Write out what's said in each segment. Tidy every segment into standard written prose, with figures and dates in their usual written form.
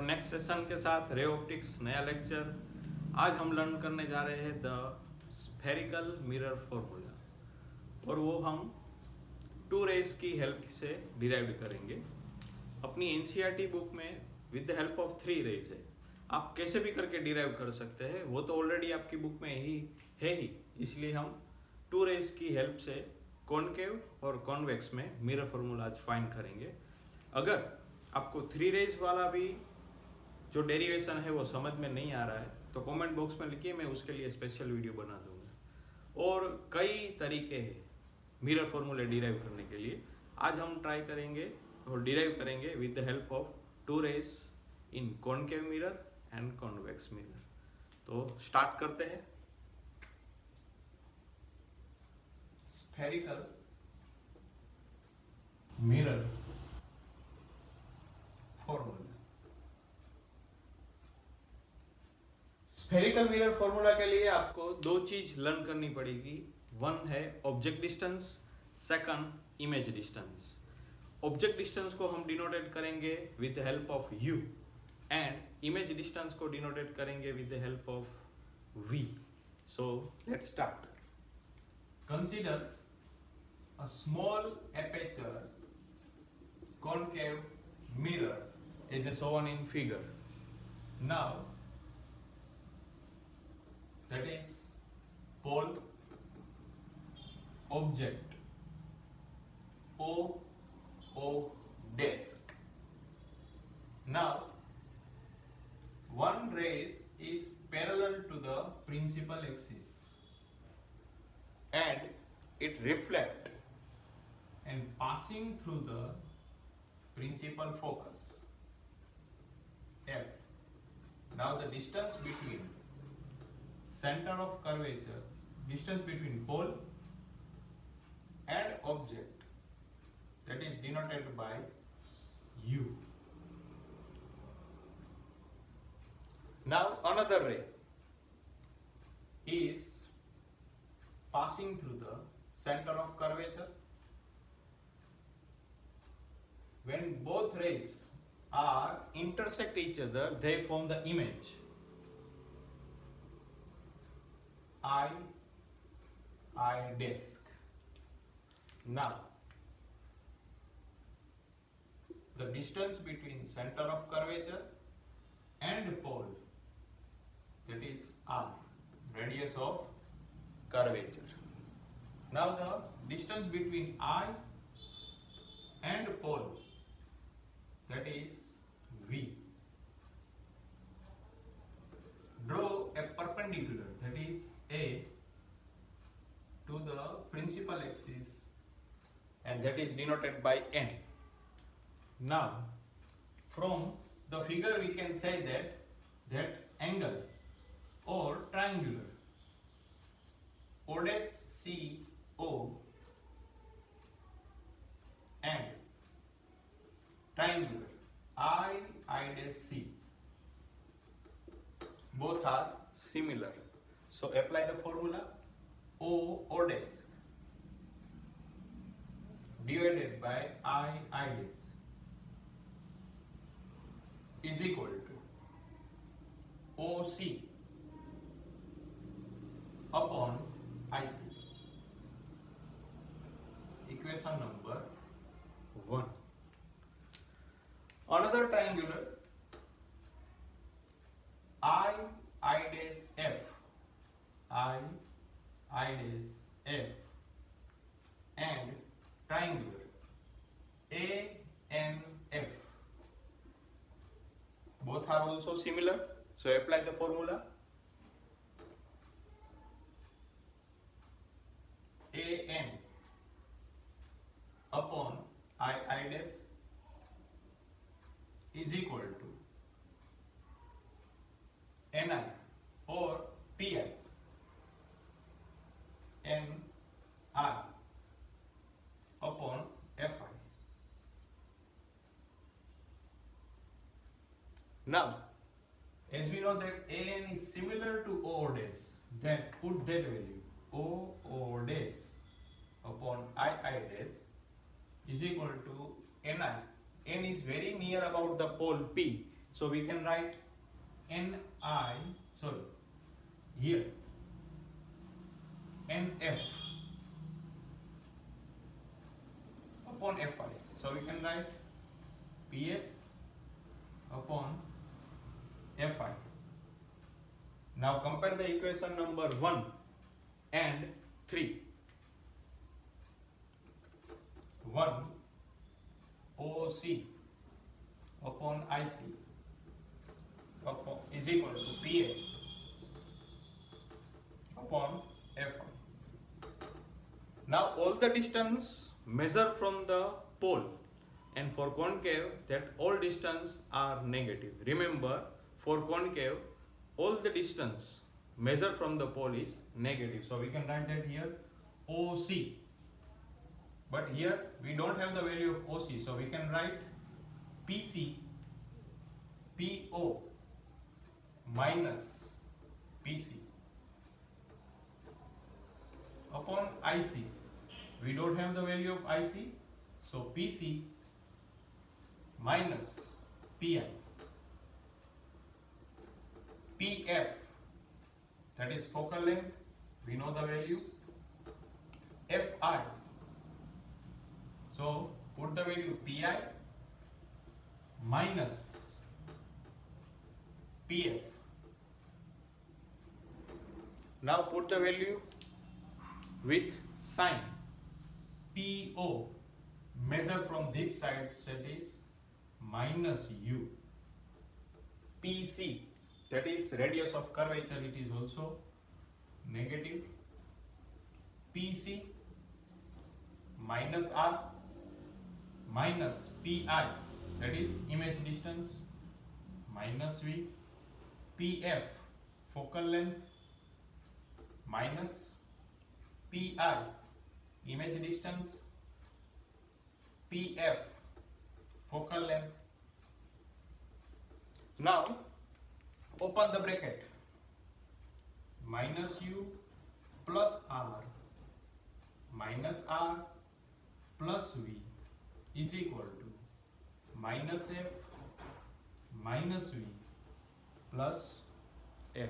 Next session के साथ ray optics नया लेक्चर। आज हम लर्न करने जा रहे हैं द स्फेरिकल मिरर फॉर्मूला, और वो हम टू रेज की हेल्प से डिराइव करेंगे। अपनी एनसीईआरटी बुक में with the help of 3 rays है, आप कैसे भी करके डिराइव कर सकते हैं, वो तो ऑलरेडी आपकी बुक में ही है ही। इसलिए हम टू रेज की हेल्प से कॉनकेव और कॉन्वेक्स में मिरर फॉर्मूला आज फाइंड करेंगे। अगर आपको 3 रेज वाला भी जो डेरिवेशन है वो समझ में नहीं आ रहा है तो कमेंट बॉक्स में लिखिए, मैं उसके लिए स्पेशल वीडियो बना दूंगा। और कई तरीके हैं मिरर फॉर्मूले डिराइव करने के लिए। आज हम ट्राई करेंगे और डिराइव करेंगे with the help of two rays in concave mirror and convex mirror. तो स्टार्ट करते हैं। Spherical mirror formula. Spherical mirror formula के लिए आपको 2 चीज लर्न करनी पड़ेगी। वन है object distance, second image distance. Object distance को हम डिनोटेट करेंगे with the help of u and image distance को डिनोटेट करेंगे with the help of v। So let's start. Consider a small aperture concave mirror is shown in figure. Now that is pole, object, O desk. Now one rays is parallel to the principal axis and it reflect and passing through the principal focus F. Now the distance between center of curvature, distance between pole and object, that is denoted by U. Now another ray is passing through the center of curvature. When both rays are intersect each other, they form the image I desk. Now the distance between center of curvature and pole, that is R, radius of curvature. Now the distance between I and pole, that is V. Draw a perpendicular, that is A, to the principal axis, and that is denoted by N. Now from the figure we can say that angle or triangular ODESCO and triangular IIC both are similar. So apply the formula. ODES divided by IIS is equal to OC upon IC. Equation number 1. Another triangular IIF and triangular ANF both are also similar. So apply the formula. AN upon I dash is equal to NI or PI NI upon FI. Now as we know that AN is similar to O dash, then put that value O dash upon I dash is equal to Ni. N is very near about the pole P, So we can write here NF upon Fi. So we can write PF upon Fi. Now compare the equation number 1 and 3. 1 OC upon IC is equal to PF upon Fi. Now all the distance measured from the pole, and for concave that all distance are negative. Remember, for concave all the distance measured from the pole is negative. So we can write that here OC. But here we don't have the value of OC, so we can write PC PO minus PC upon IC. We don't have the value of IC, so PC minus PI. PF, that is focal length, we know the value. FI, so put the value PI minus PF. Now put the value with sign. PO measure from this side, that is minus U. PC, that is radius of curvature, it is also negative. PC minus R minus PI, that is image distance, minus V. PF focal length minus PI image distance, PF focal length. Now open the bracket. Minus U plus R minus R plus V is equal to minus F minus V plus F.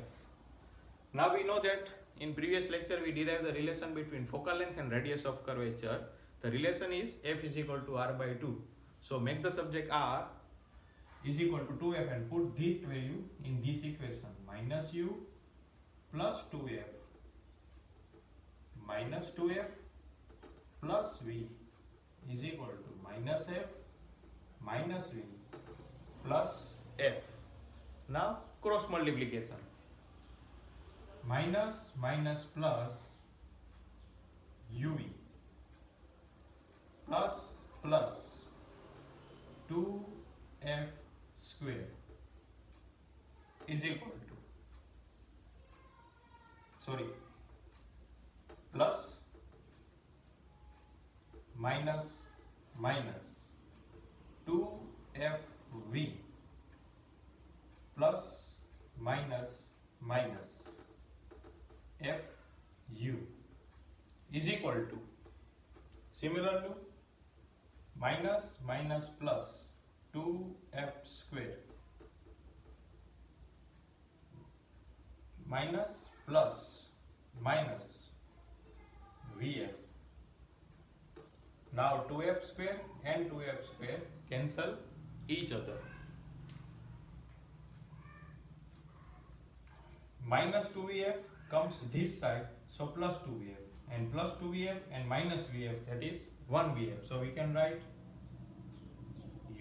Now we know that in previous lecture we derived the relation between focal length and radius of curvature. The relation is F is equal to R by 2. So make the subject R is equal to 2F and put this value in this equation. Minus U plus 2F minus 2F plus V is equal to minus F minus V plus F. Now cross multiplication. Minus minus plus UV plus plus 2F square is equal to plus minus minus 2FV plus minus minus FU is equal to, similarly, minus minus plus 2F square minus plus minus VF. Now 2F square and 2F square cancel each other. Minus 2VF comes this side, so plus 2VF, and plus 2VF and minus VF, that is 1VF. So we can write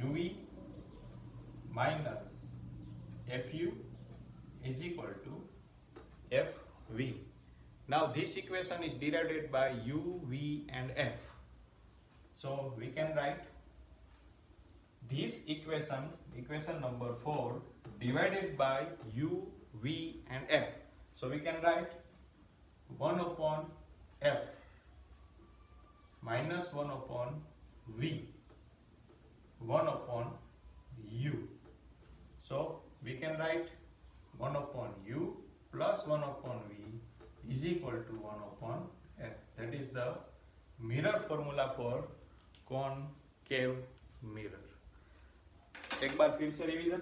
UV minus FU is equal to FV. Now this equation is derived by U, V and F. So we can write this equation number 4 divided by U, V and F. So we can write 1 upon F minus 1 upon V 1 upon U. So we can write 1 upon U plus 1 upon V is equal to 1 upon F. That is the mirror formula for concave mirror. एक बार फिर से revision.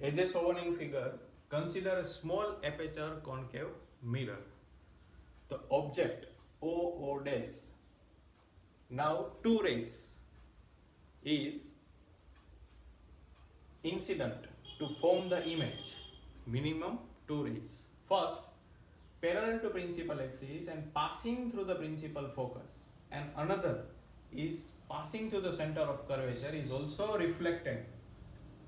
As a shown in figure, consider a small aperture concave mirror. The object OO dash, now two rays, is incident to form the image. Minimum two rays. First, parallel to principal axis and passing through the principal focus, and another is passing through the center of curvature, is also reflected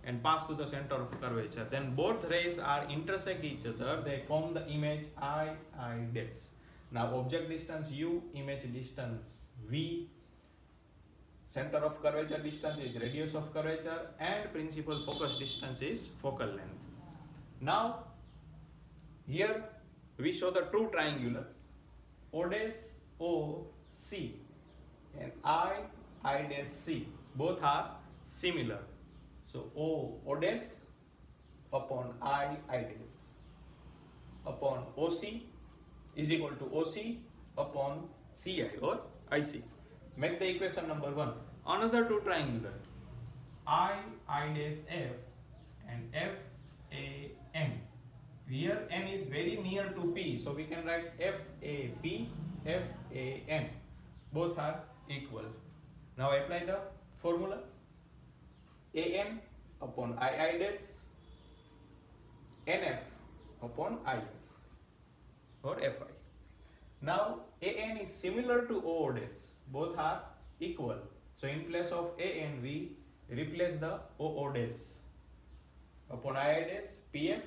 and pass to the center of curvature. Then both rays are intersect each other, they form the image I dash. Now object distance U, image distance V, center of curvature distance is radius of curvature, and principal focus distance is focal length. Now here we show the true triangular O dash O C and I dash C, both are similar. So O dash upon I dash upon OC is equal to OC upon CI or IC. Make the equation number 1. Another two triangular I dash F and FAN. Here N is very near to P, so we can write FAP, FAN. Both are equal. Now apply the formula. AN upon II dash, NF upon IF or FI. Now AN is similar to OO dash, both are equal. So in place of AN we replace the OO dash upon II dash PF.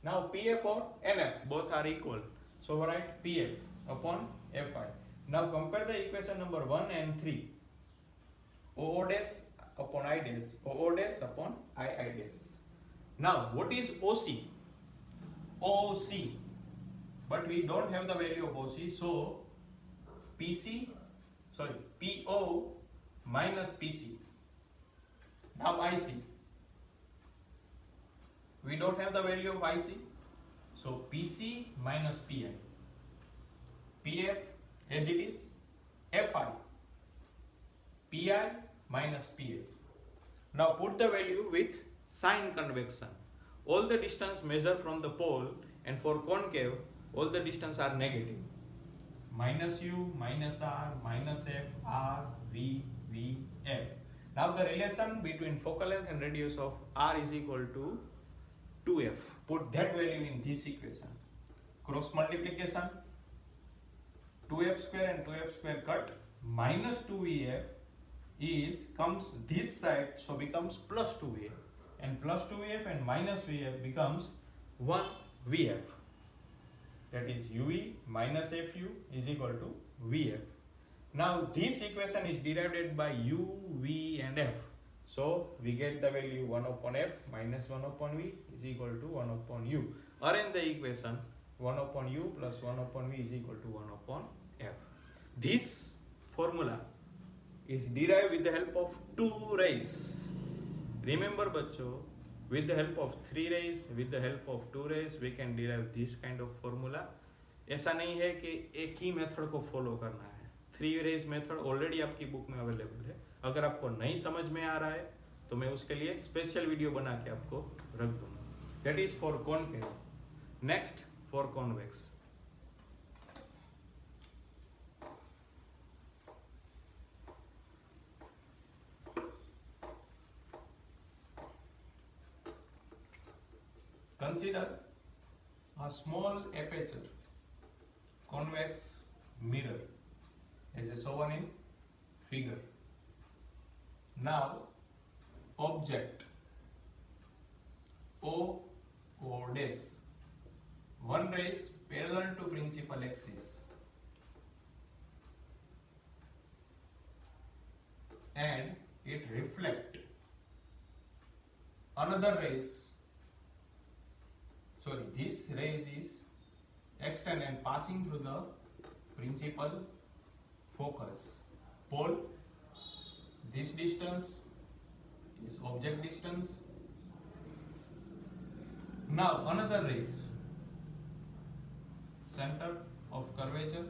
Now PF or NF both are equal, so we write PF upon FI. Now compare the equation number 1 and 3. OO dash upon I dash, OO dash upon II dash. Now what is OC? OC, but we don't have the value of OC, so PO minus PC. Now IC, we don't have the value of IC, so PC minus PI. PF as it is, FI, PI minus PF. Now put the value with sign convection. All the distance measured from the pole, and for concave all the distance are negative. Minus U, minus R, minus F, R, V, V, F. Now the relation between focal length and radius of R is equal to 2F. Put that value in this equation. Cross multiplication, 2F square and 2F square cut, minus 2EF comes this side, so becomes plus 2VF, and plus 2VF and minus VF becomes 1VF. That is UE minus FU is equal to VF. Now this equation is derived by U, V and F. So we get the value 1 upon F minus 1 upon V is equal to 1 upon U. Arrange the equation. 1 upon U plus 1 upon V is equal to 1 upon F. This formula is derived with the help of two rays. Remember बच्चों, with the help of 3 rays, with the help of 2 rays, we can derive this kind of formula. ऐसा नहीं है कि एक ही method को follow करना है. 3 rays method already आपकी बुक में अवेलेबल है. अगर आपको नहीं समझ में आ रहा है तो मैं उसके लिए स्पेशल वीडियो बना के आपको रख दूंगा. That is for concave. Next for convex. Consider a small aperture convex mirror as shown in figure. Now object O dash, one rays parallel to principal axis and it reflect another rays. Sorry, this rays is extend and passing through the principal focus pole. This distance is object distance. Now another rays, center of curvature,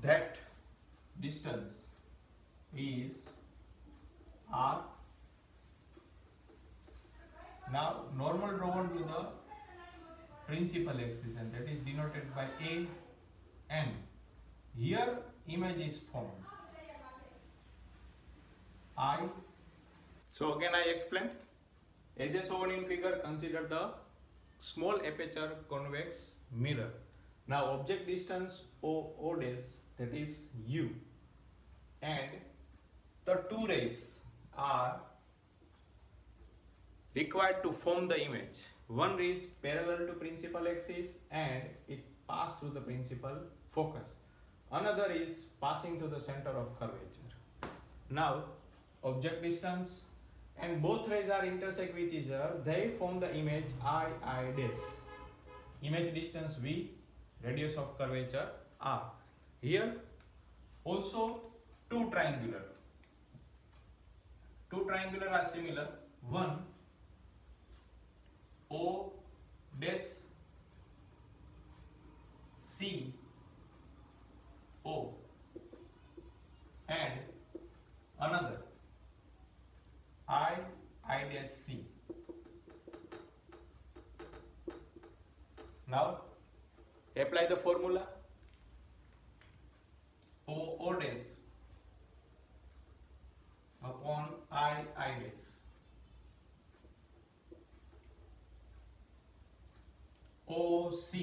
that distance is r. Now normal drawn to the principal axis, and that is denoted by A, and here image is formed I. So again I explain, as shown in figure, consider the small aperture convex mirror. Now object distance O dash, that is U, and the two rays are required to form the image. One is parallel to principal axis and it passes through the principal focus. Another is passing through the center of curvature. Now object distance and both rays are intersect with each other. They form the image I dash. Image distance V, radius of curvature R. Here also two triangular are similar. One O dash C O and another I dash C. Now apply the formula. O dash upon I dash. OC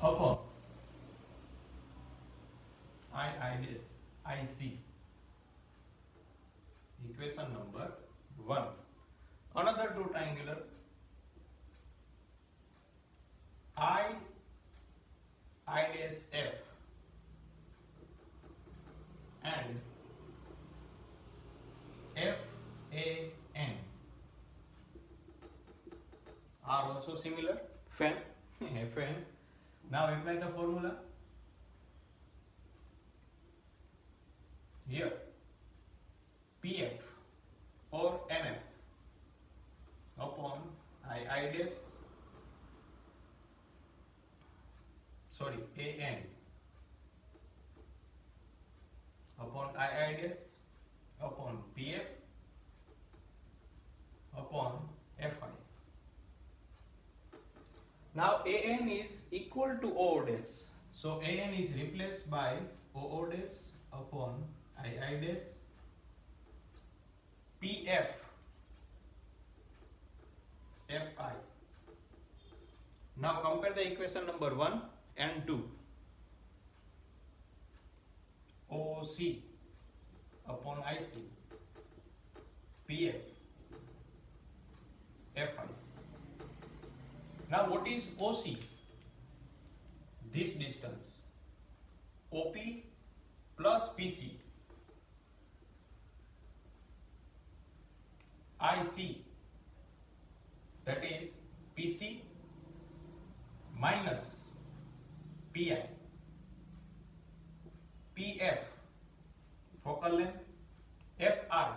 upon I dash IC. Equation number 1. Another two triangular I dash F and FAN are also similar. Fan FN. Now apply the formula. Here PF or NF upon I dash, sorry, AN upon I dash upon PF upon FI. Now AN is equal to O dash, so AN is replaced by O dash upon I dash PF FI. Now compare the equation number 1 and 2. OC upon IC PF FI. Now what is OC? This distance. OP plus PC. IC, that is PC minus PI. PF, focal length. FI,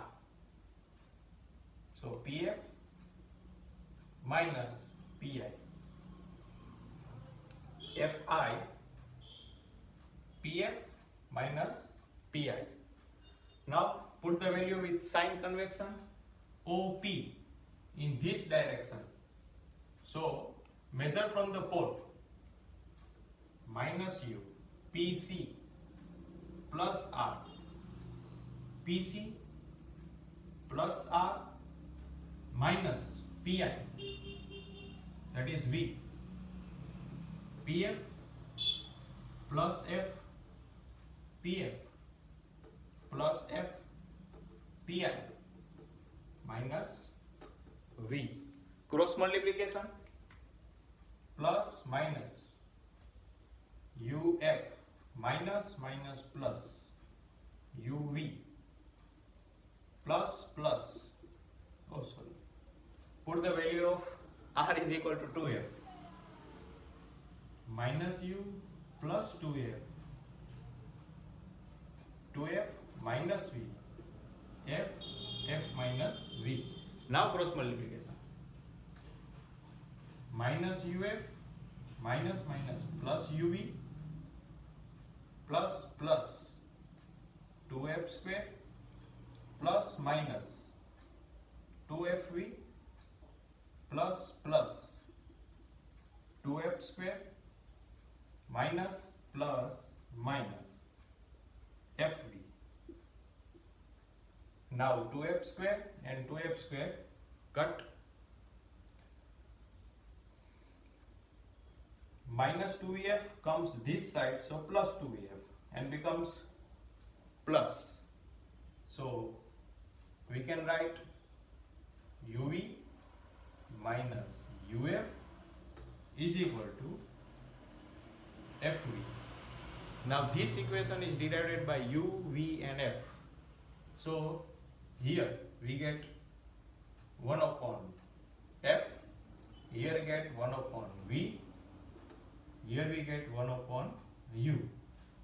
so PF minus PI. FI, PF minus PI. Now put the value with sign convection. OP in this direction, so measure from the port minus U, PC plus R, PC plus R minus PI, that is V, PF plus F, PF plus F, PI minus V. Cross multiplication, plus minus UF minus plus UV plus put the value of R is equal to 2F minus U plus 2F minus V, F minus V. Now cross multiplication. Minus UF minus plus UV plus plus 2f square plus minus 2fv plus plus 2f square minus plus minus fv. Now 2f square and 2f square cut. Minus 2vf comes this side, so plus 2vf and becomes plus. So we can write uv minus uf is equal to fv. Now this equation is derived by u, v and f. So here we get 1 upon f, here get 1 upon v, here we get 1 upon u.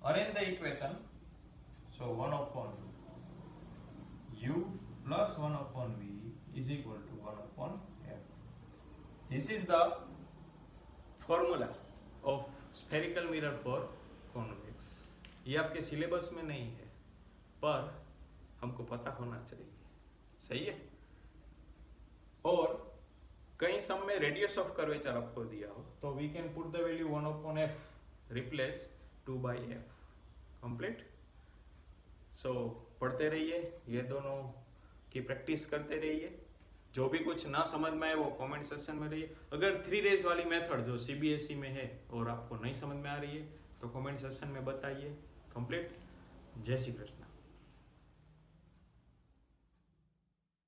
Arrange the equation. So 1 upon u plus 1 upon v is equal to 1 upon f. This is the formula of spherical mirror for convex. ये आपके syllabus में नहीं है, पर हमको पता होना चाहिए, सही है। और कहीं सम में रेडियस ऑफ कर्वेचर आपको दिया हो तो we can put the value 1 upon f, replace 2 by f, complete. So पढ़ते रहिए, ये दोनों की प्रैक्टिस करते रहिए। जो भी कुछ ना समझ में आए वो कमेंट सेक्शन में रहिए। अगर 3 रेज वाली मेथड जो सीबीएसई में है और आपको नहीं समझ में आ रही है तो कमेंट सेक्शन में बताइए। कंप्लीट। जय श्री कृष्ण।